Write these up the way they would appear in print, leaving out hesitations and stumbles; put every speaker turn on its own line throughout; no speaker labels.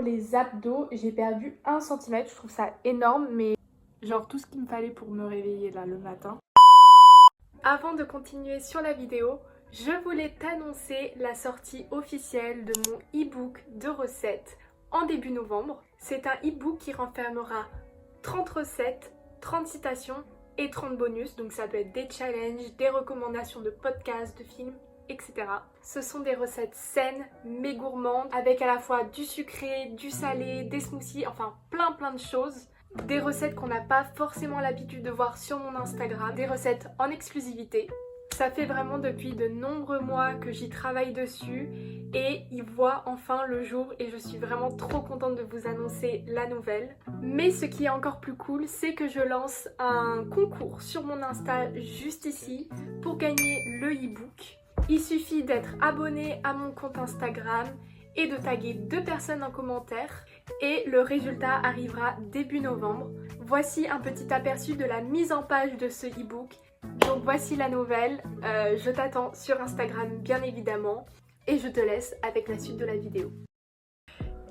les abdos, j'ai perdu 1 cm. Je trouve ça énorme, mais genre tout ce qu'il me fallait pour me réveiller là le matin. Avant de continuer sur la vidéo, je voulais t'annoncer la sortie officielle de mon e-book de recettes en début novembre. C'est un e-book qui renfermera 30 recettes, 30 citations et 30 bonus. Donc ça peut être des challenges, des recommandations de podcasts, de films, etc. Ce sont des recettes saines mais gourmandes avec à la fois du sucré, du salé, des smoothies, enfin plein de choses. Des recettes qu'on n'a pas forcément l'habitude de voir sur mon Instagram, des recettes en exclusivité. Ça fait vraiment depuis de nombreux mois que j'y travaille dessus et il voit enfin le jour et je suis vraiment trop contente de vous annoncer la nouvelle. Mais ce qui est encore plus cool, c'est que je lance un concours sur mon Insta juste ici pour gagner le e-book. Il suffit d'être abonné à mon compte Instagram et de taguer 2 personnes en commentaire et le résultat arrivera début novembre. Voici un petit aperçu de la mise en page de ce e-book. Donc voici la nouvelle, je t'attends sur Instagram bien évidemment et je te laisse avec la suite de la vidéo.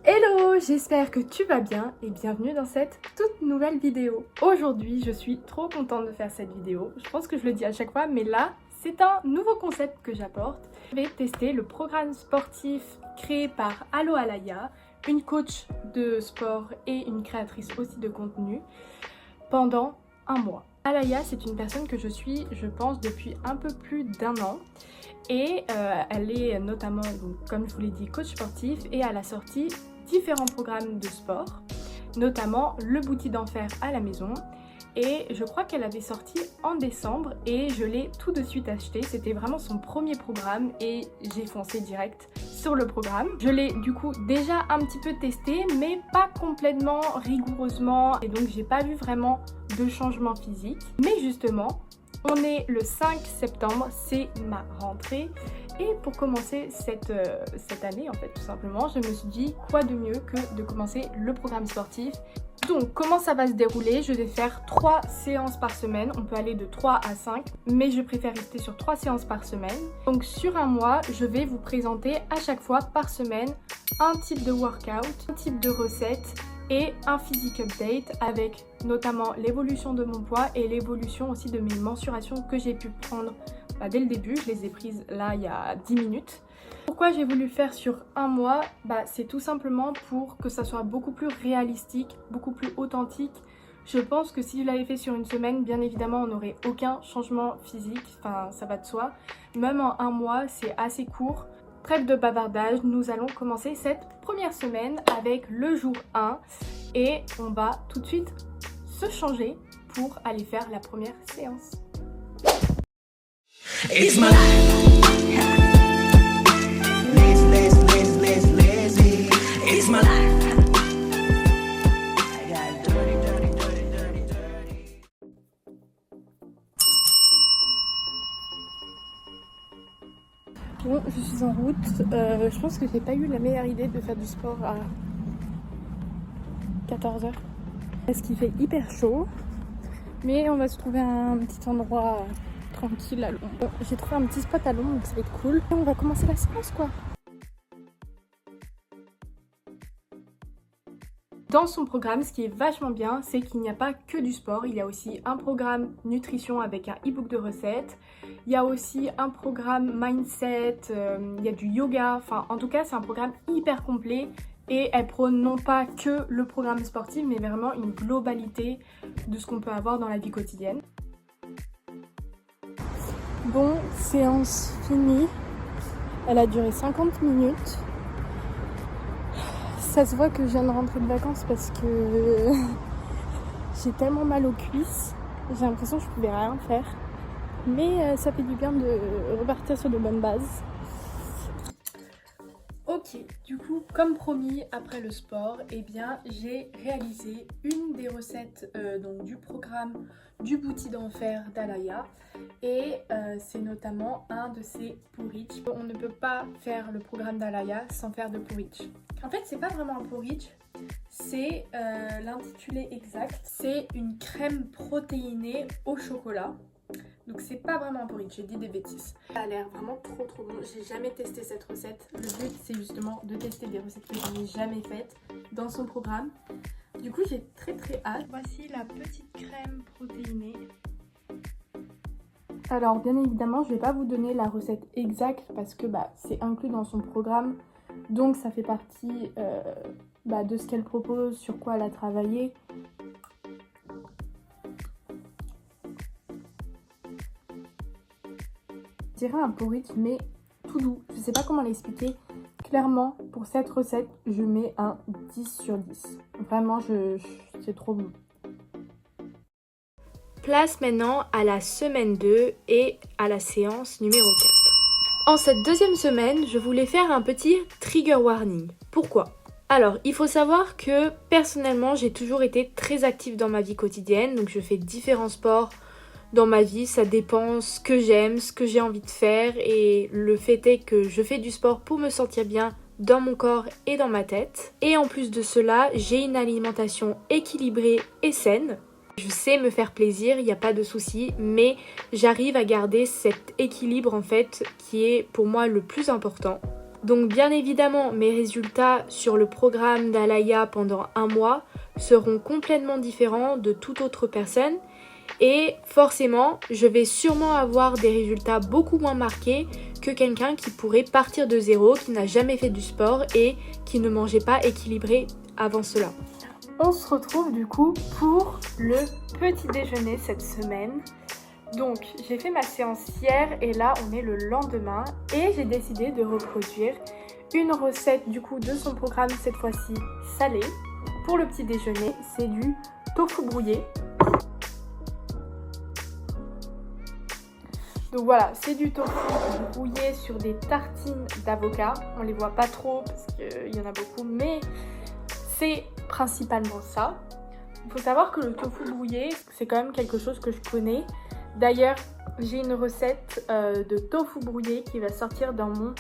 Hello, j'espère que tu vas bien et bienvenue dans cette toute nouvelle vidéo. Aujourd'hui je suis trop contente de faire cette vidéo, je pense que je le dis à chaque fois mais là c'est un nouveau concept que j'apporte. Je vais tester le programme sportif créé par Allo Alaya, une coach de sport et une créatrice aussi de contenu, pendant un mois. Alaya, c'est une personne que je suis, je pense, depuis un peu plus d'1 an. Et elle est notamment, donc, comme je vous l'ai dit, coach sportif et elle a sorti différents programmes de sport, notamment le Bouti d'enfer à la maison. Et je crois qu'elle avait sorti en décembre et je l'ai tout de suite acheté. C'était vraiment son premier programme et j'ai foncé direct sur le programme. Je l'ai du coup déjà un petit peu testé mais pas complètement rigoureusement et donc j'ai pas vu vraiment de changement physique. Mais justement, on est le 5 septembre, c'est ma rentrée. Et pour commencer cette année en fait tout simplement, je me suis dit quoi de mieux que de commencer le programme sportif. Donc comment ça va se dérouler? Je vais faire 3 séances par semaine, on peut aller de 3 à 5, mais je préfère rester sur 3 séances par semaine. Donc sur un mois, je vais vous présenter à chaque fois par semaine un type de workout, un type de recette et un physique update avec notamment l'évolution de mon poids et l'évolution aussi de mes mensurations que j'ai pu prendre dès le début. Je les ai prises là il y a 10 minutes. Pourquoi j'ai voulu faire sur un mois? C'est tout simplement pour que ça soit beaucoup plus réalistique, beaucoup plus authentique. Je pense que si je l'avais fait sur une semaine, bien évidemment on n'aurait aucun changement physique, enfin ça va de soi. Même en un mois c'est assez court. Trêve de bavardage, nous allons commencer cette première semaine avec le jour 1 et on va tout de suite se changer pour aller faire la première séance. It's my life. Lazy. It's my life. I got dirty. Bon, je suis en route. Je pense que j'ai pas eu la meilleure idée de faire du sport à 14 h. Parce qu'il fait hyper chaud. Mais on va se trouver un petit endroit tranquille à l'ombre. Bon, j'ai trouvé un petit spot à l'ombre donc ça va être cool. Et on va commencer la séance quoi. Dans son programme, ce qui est vachement bien, c'est qu'il n'y a pas que du sport. Il y a aussi un programme nutrition avec un e-book de recettes. Il y a aussi un programme mindset, il y a du yoga. Enfin, en tout cas, c'est un programme hyper complet. Et elle prône non pas que le programme sportif, mais vraiment une globalité de ce qu'on peut avoir dans la vie quotidienne. Bon, séance finie. Elle a duré 50 minutes. Ça se voit que je viens de rentrer de vacances parce que j'ai tellement mal aux cuisses. J'ai l'impression que je pouvais rien faire. Mais ça fait du bien de repartir sur de bonnes bases. Ok, du coup, comme promis, après le sport, j'ai réalisé une des recettes donc, du programme du Bouti d'enfer d'Alaya. Et c'est notamment un de ses porridge. On ne peut pas faire le programme d'Alaya sans faire de porridge. En fait, c'est pas vraiment un porridge, c'est l'intitulé exact. C'est une crème protéinée au chocolat. Donc c'est pas vraiment un porridge, j'ai dit des bêtises. Ça a l'air vraiment trop bon. J'ai jamais testé cette recette. Le but c'est justement de tester des recettes que je n'ai jamais faites dans son programme. Du coup j'ai très hâte. Voici la petite crème protéinée. Alors bien évidemment je vais pas vous donner la recette exacte parce que c'est inclus dans son programme. Donc ça fait partie de ce qu'elle propose, sur quoi elle a travaillé. Je dirais un porridge mais tout doux. Je sais pas comment l'expliquer. Clairement pour cette recette je mets un 10 sur 10. Vraiment c'est trop bon. Place maintenant à la semaine 2 et à la séance numéro 4. En cette deuxième semaine, je voulais faire un petit trigger warning. Pourquoi ? Alors, il faut savoir que personnellement, j'ai toujours été très active dans ma vie quotidienne. Donc, je fais différents sports dans ma vie. Ça dépend ce que j'aime, ce que j'ai envie de faire. Et le fait est que je fais du sport pour me sentir bien dans mon corps et dans ma tête. Et en plus de cela, j'ai une alimentation équilibrée et saine. Je sais me faire plaisir, il n'y a pas de souci, mais j'arrive à garder cet équilibre en fait qui est pour moi le plus important. Donc bien évidemment, mes résultats sur le programme d'Alaya pendant un mois seront complètement différents de toute autre personne et forcément, je vais sûrement avoir des résultats beaucoup moins marqués que quelqu'un qui pourrait partir de zéro, qui n'a jamais fait du sport et qui ne mangeait pas équilibré avant cela. On se retrouve du coup pour le petit déjeuner cette semaine. Donc j'ai fait ma séance hier et là on est le lendemain et j'ai décidé de reproduire une recette du coup de son programme, cette fois-ci salée. Pour le petit déjeuner, c'est du tofu brouillé. Donc voilà, c'est du tofu brouillé sur des tartines d'avocat. On les voit pas trop parce qu'il y en a beaucoup, mais c'est principalement ça. Il faut savoir que le tofu brouillé, c'est quand même quelque chose que je connais. D'ailleurs, j'ai une recette de tofu brouillé qui va sortir dans mon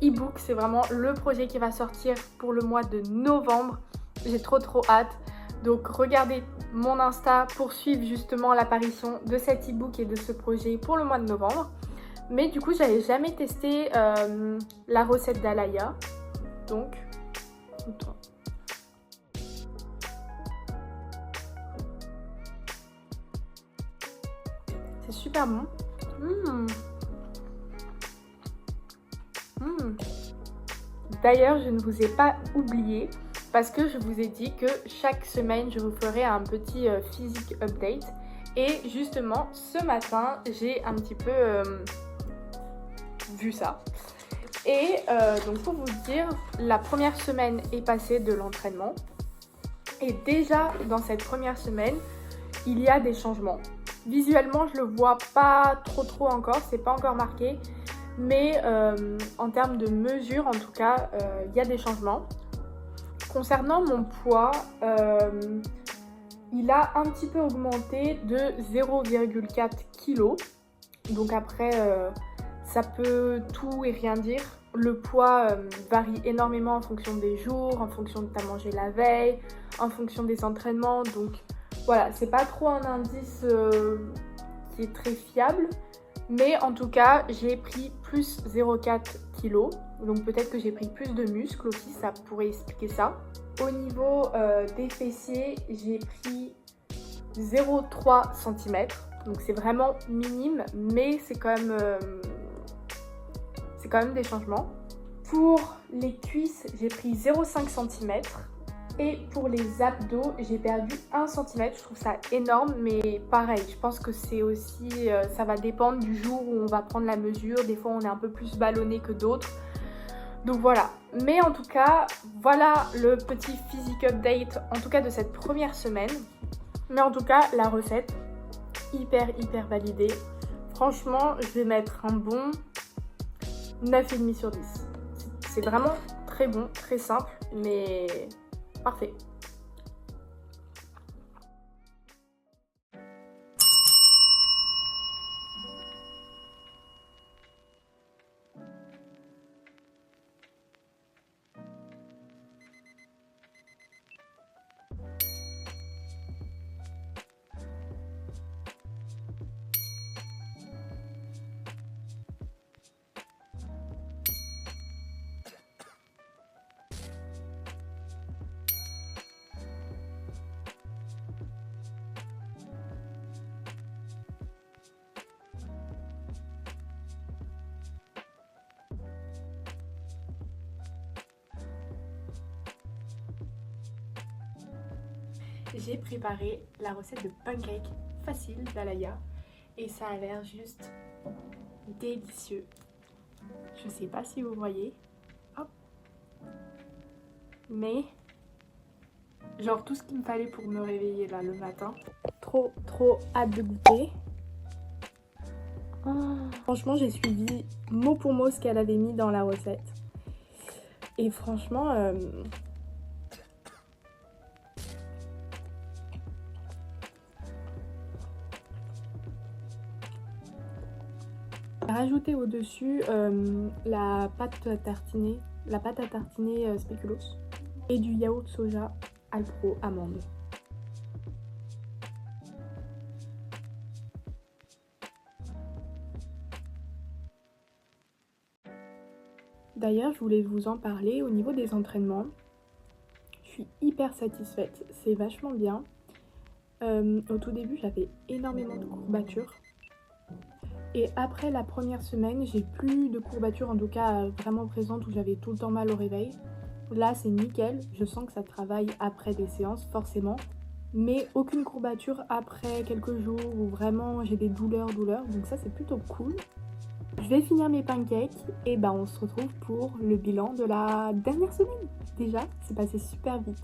e-book. C'est vraiment le projet qui va sortir pour le mois de novembre. J'ai trop hâte. Donc regardez mon Insta pour suivre justement l'apparition de cet e-book et de ce projet pour le mois de novembre. Mais du coup, j'avais jamais testé la recette d'Alaya. Donc, c'est super bon. D'ailleurs, je ne vous ai pas oublié parce que je vous ai dit que chaque semaine, je vous ferai un petit physique update. Et justement, ce matin, j'ai un petit peu vu ça. Et donc pour vous dire, la première semaine est passée de l'entraînement. Et déjà, dans cette première semaine, il y a des changements. Visuellement, je le vois pas trop encore, c'est pas encore marqué. Mais en termes de mesure, en tout cas, il y a des changements. Concernant mon poids, il a un petit peu augmenté de 0,4 kg. Donc après, ça peut tout et rien dire. Le poids varie énormément en fonction des jours, en fonction de t'as mangé la veille, en fonction des entraînements. Donc voilà, c'est pas trop un indice qui est très fiable. Mais en tout cas, j'ai pris plus 0,4 kg. Donc peut-être que j'ai pris plus de muscles aussi, ça pourrait expliquer ça. Au niveau des fessiers, j'ai pris 0,3 cm. Donc c'est vraiment minime, mais c'est quand même des changements. Pour les cuisses, j'ai pris 0,5 cm. Et pour les abdos, j'ai perdu 1 cm. Je trouve ça énorme, mais pareil, je pense que c'est aussi, ça va dépendre du jour où on va prendre la mesure. Des fois, on est un peu plus ballonné que d'autres. Donc voilà. Mais en tout cas, voilà le petit physique update, en tout cas de cette première semaine. Mais en tout cas, la recette, hyper validée. Franchement, je vais mettre un bon 9,5 sur 10. C'est vraiment très bon, très simple, mais parfait. j'ai préparé la recette de pancake facile d'Alaya et ça a l'air juste délicieux. Je sais pas si vous voyez, hop, mais genre tout ce qu'il me fallait pour me réveiller là le matin. Trop hâte de goûter. Franchement, j'ai suivi mot pour mot ce qu'elle avait mis dans la recette. Et franchement, rajouter au-dessus la pâte à tartiner spéculoos et du yaourt soja Alpro amande. D'ailleurs, je voulais vous en parler au niveau des entraînements. Je suis hyper satisfaite, c'est vachement bien. Au tout début, j'avais énormément de courbatures. Et après la première semaine, j'ai plus de courbatures, en tout cas vraiment présentes, où j'avais tout le temps mal au réveil. Là, c'est nickel, je sens que ça travaille après des séances, forcément. Mais aucune courbature après quelques jours où vraiment j'ai des douleurs. Donc ça, c'est plutôt cool. Je vais finir mes pancakes et on se retrouve pour le bilan de la dernière semaine. Déjà, c'est passé super vite.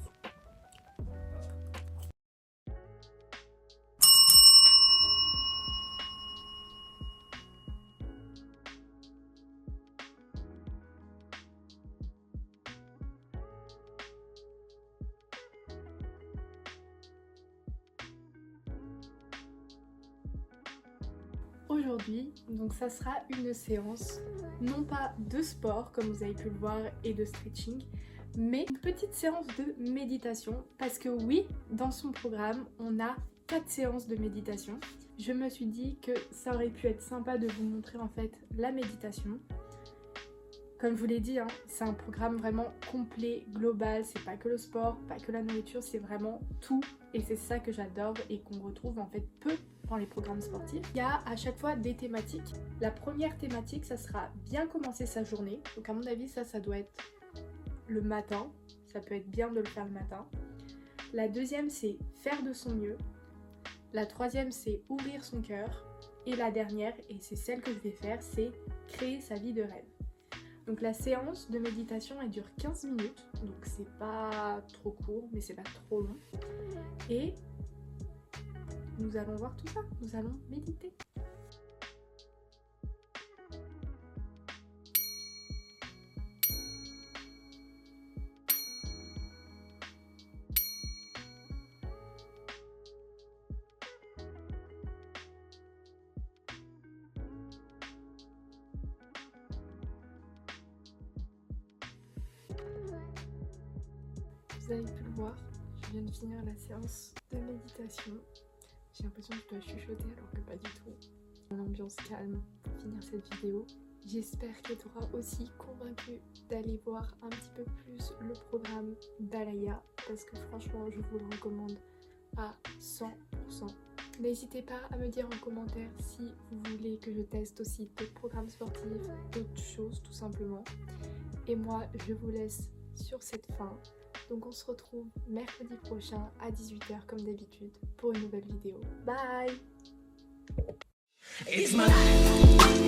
Aujourd'hui, donc ça sera une séance non pas de sport comme vous avez pu le voir et de stretching, mais une petite séance de méditation parce que oui, dans son programme, on a 4 séances de méditation. Je me suis dit que ça aurait pu être sympa de vous montrer en fait la méditation. Comme je vous l'ai dit, c'est un programme vraiment complet, global, c'est pas que le sport, pas que la nourriture, c'est vraiment tout et c'est ça que j'adore et qu'on retrouve en fait peu dans les programmes sportifs. Il y a à chaque fois des thématiques. La première thématique, ça sera bien commencer sa journée. Donc à mon avis, ça doit être le matin. Ça peut être bien de le faire le matin. La deuxième, c'est faire de son mieux. La troisième, c'est ouvrir son cœur. Et la dernière, et c'est celle que je vais faire, c'est créer sa vie de rêve. Donc la séance de méditation, elle dure 15 minutes. Donc c'est pas trop court, mais c'est pas trop long. Et nous allons voir tout ça, nous allons méditer. Vous avez pu le voir, je viens de finir la séance de méditation. J'ai l'impression que je dois chuchoter alors que pas du tout. Une ambiance calme pour finir cette vidéo. J'espère qu'elle t'aura aussi convaincu d'aller voir un petit peu plus le programme d'Alaya parce que franchement je vous le recommande à 100%. N'hésitez pas à me dire en commentaire si vous voulez que je teste aussi d'autres programmes sportifs, d'autres choses tout simplement. Et moi je vous laisse sur cette fin. Donc on se retrouve mercredi prochain à 18 h comme d'habitude pour une nouvelle vidéo. Bye! It's my life.